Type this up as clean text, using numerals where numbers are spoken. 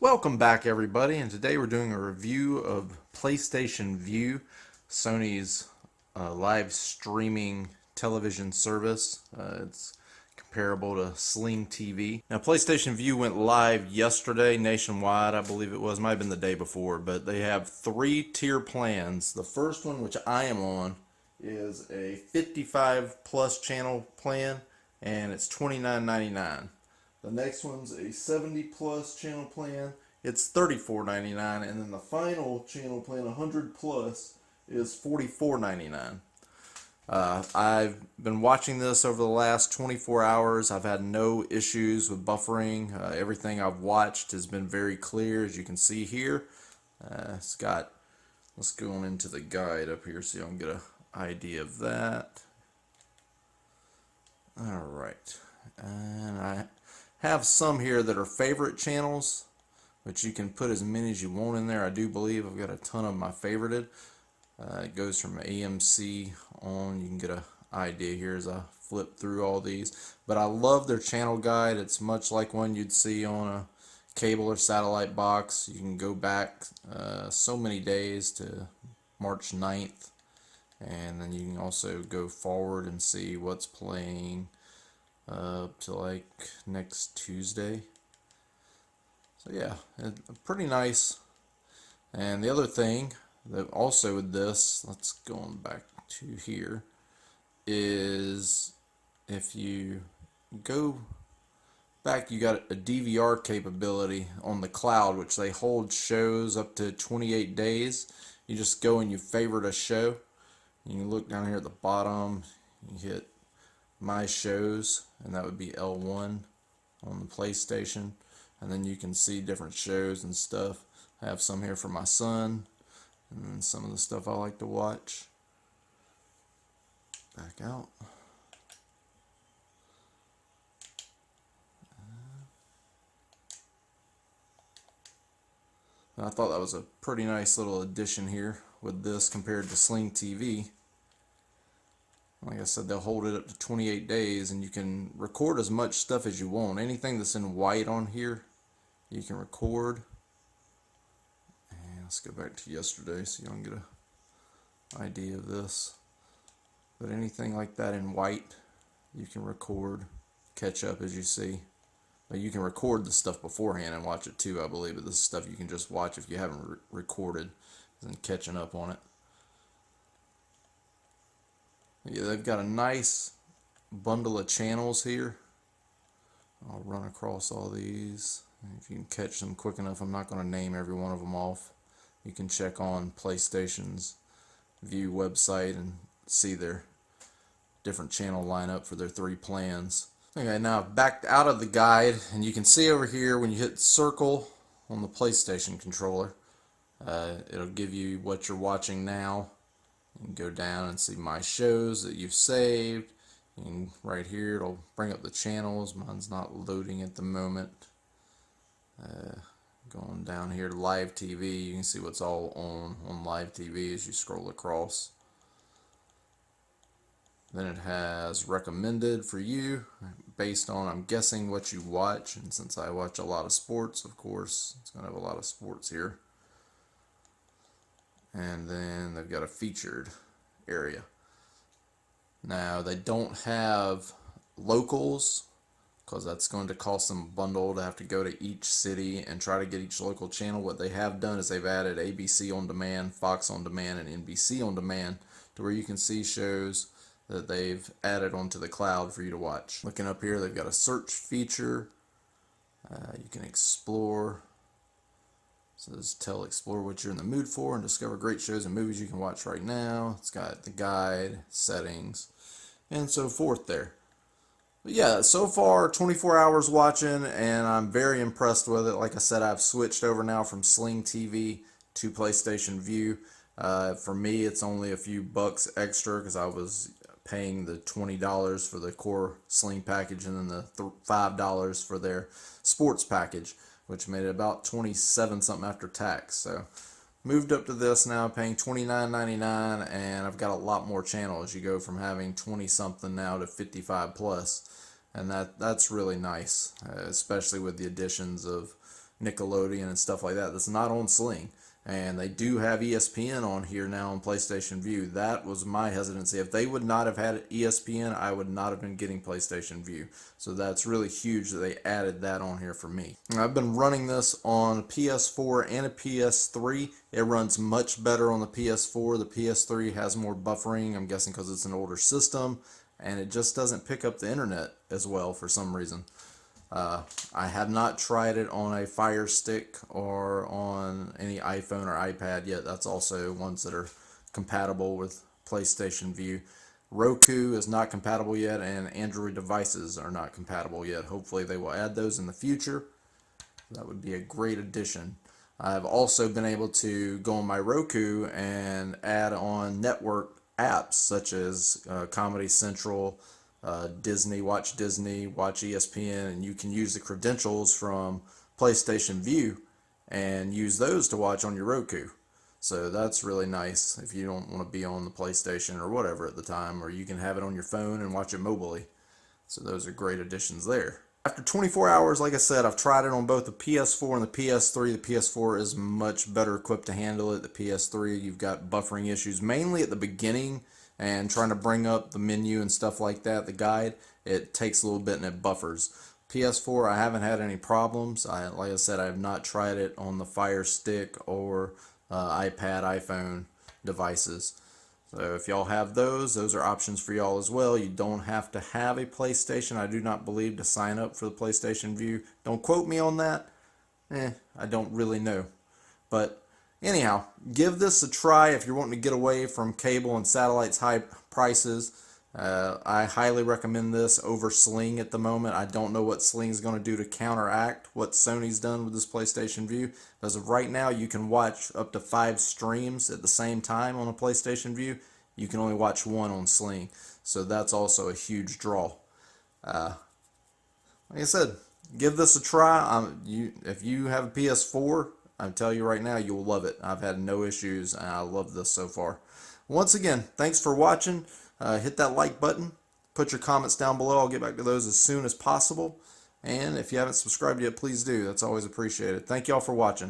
Welcome back, everybody, and today we're doing a review of PlayStation Vue, Sony's live streaming television service. It's comparable to Sling TV. Now, PlayStation Vue went live yesterday nationwide, I believe it was. Might have been the day before, but they have three-tier plans. The first one, which I am on, is a 55 plus channel plan, and it's $29.99. The next one's a 70 plus channel plan. It's $34.99, and then the final channel plan, 100 plus, is $44.99. I've been watching this over the last 24 hours. I've had no issues with buffering. Everything I've watched has been very clear, as you can see here. It's got, let's go on into the guide up here so you can get an idea of that. All right, and I have some here that are favorite channels, which you can put as many as you want in there. I do believe I've got a ton of my favorited. It goes from AMC on. You can get an idea here as I flip through all these. But I love their channel guide. It's much like one you'd see on a cable or satellite box. You can go back so many days to March 9th. And then you can also go forward and see what's playing up to like next Tuesday. So yeah, pretty nice. And the other thing that also with this, let's go on back to here, is if you go back, you got a DVR capability on the cloud, which they hold shows up to 28 days. You just go and you favorite a show. You can look down here at the bottom, you hit My Shows, and that would be L1 on the PlayStation. And then you can see different shows and stuff. I have some here for my son, and then some of the stuff I like to watch. Back out. And I thought that was a pretty nice little addition here with this compared to Sling TV. Like I said, they'll hold it up to 28 days, and you can record as much stuff as you want. Anything that's in white on here, you can record. And let's go back to yesterday so you can get an idea of this. But anything like that in white, you can record, catch up as you see. But you can record the stuff beforehand and watch it too, I believe. But this is stuff you can just watch if you haven't recorded and catching up on it. Yeah, they've got a nice bundle of channels here. I'll run across all these. If you can catch them quick enough, I'm not going to name every one of them off. You can check on PlayStation's Vue website and see their different channel lineup for their three plans. Okay, now I've backed out of the guide, and you can see over here when you hit circle on the PlayStation controller, it'll give you what you're watching now. You can go down and see my shows that you've saved. And right here it'll bring up the channels. Mine's not loading at the moment. Going down here to live TV, you can see what's all on live TV as you scroll across. Then it has recommended for you based on, I'm guessing, what you watch. And since I watch a lot of sports, of course, it's going to have a lot of sports here. And then they've got a featured area. Now, they don't have locals because that's going to cost them a bundle to have to go to each city and try to get each local channel. What they have done is they've added ABC On Demand, Fox On Demand, and NBC On Demand to where you can see shows that they've added onto the cloud for you to watch. Looking up here, they've got a search feature. You can explore. So this tell explore what you're in the mood for and discover great shows and movies you can watch right now. It's got the guide, settings, and so forth there. But yeah, so far 24 hours watching, and I'm very impressed with it. Like I said, I've switched over now from Sling TV to PlayStation Vue. For me, it's only a few bucks extra because I was paying the $20 for the core Sling package and then the $5 for their sports package, which made it about 27 something after tax. So moved up to this now, paying $29.99, and I've got a lot more channels. You go from having 20 something now to 55 plus, and that's really nice, especially with the additions of Nickelodeon and stuff like that. That's not on Sling. And they do have ESPN on here now on PlayStation Vue. That was my hesitancy. If they would not have had ESPN, I would not have been getting PlayStation Vue. So that's really huge that they added that on here for me. I've been running this on a PS4 and a PS3. It runs much better on the PS4. The PS3 has more buffering, I'm guessing because it's an older system, and it just doesn't pick up the internet as well for some reason. I have not tried it on a Fire Stick or on any iPhone or iPad yet. That's also ones that are compatible with PlayStation Vue. Roku is not compatible yet, and Android devices are not compatible yet. Hopefully they will add those in the future. That would be a great addition. I've also been able to go on my Roku and add on network apps such as Comedy Central, Disney, watch ESPN, and you can use the credentials from PlayStation Vue and use those to watch on your Roku. So that's really nice if you don't want to be on the PlayStation or whatever at the time, or you can have it on your phone and watch it mobily. So those are great additions there. After 24 hours, like I said, I've tried it on both the PS4 and the PS3. The PS4 is much better equipped to handle it. The PS3, you've got buffering issues, mainly at the beginning, and trying to bring up the menu and stuff like that, the guide, it takes a little bit and it buffers. PS4, I haven't had any problems. Like I said, I have not tried it on the Fire Stick or iPad, iPhone devices. So if y'all have those are options for y'all as well. You don't have to have a PlayStation, I do not believe, to sign up for the PlayStation Vue. Don't quote me on that. I don't really know. But anyhow, give this a try if you're wanting to get away from cable and satellite's high prices. I highly recommend this over Sling at the moment. I don't know what Sling's going to do to counteract what Sony's done with this PlayStation Vue. As of right now, you can watch up to 5 streams at the same time on a PlayStation Vue. You can only watch one on Sling. So that's also a huge draw. Like I said, give this a try. If you have a PS4, I tell you right now, you'll love it. I've had no issues, and I love this so far. Once again, thanks for watching. Hit that like button. Put your comments down below. I'll get back to those as soon as possible. And if you haven't subscribed yet, please do. That's always appreciated. Thank y'all for watching.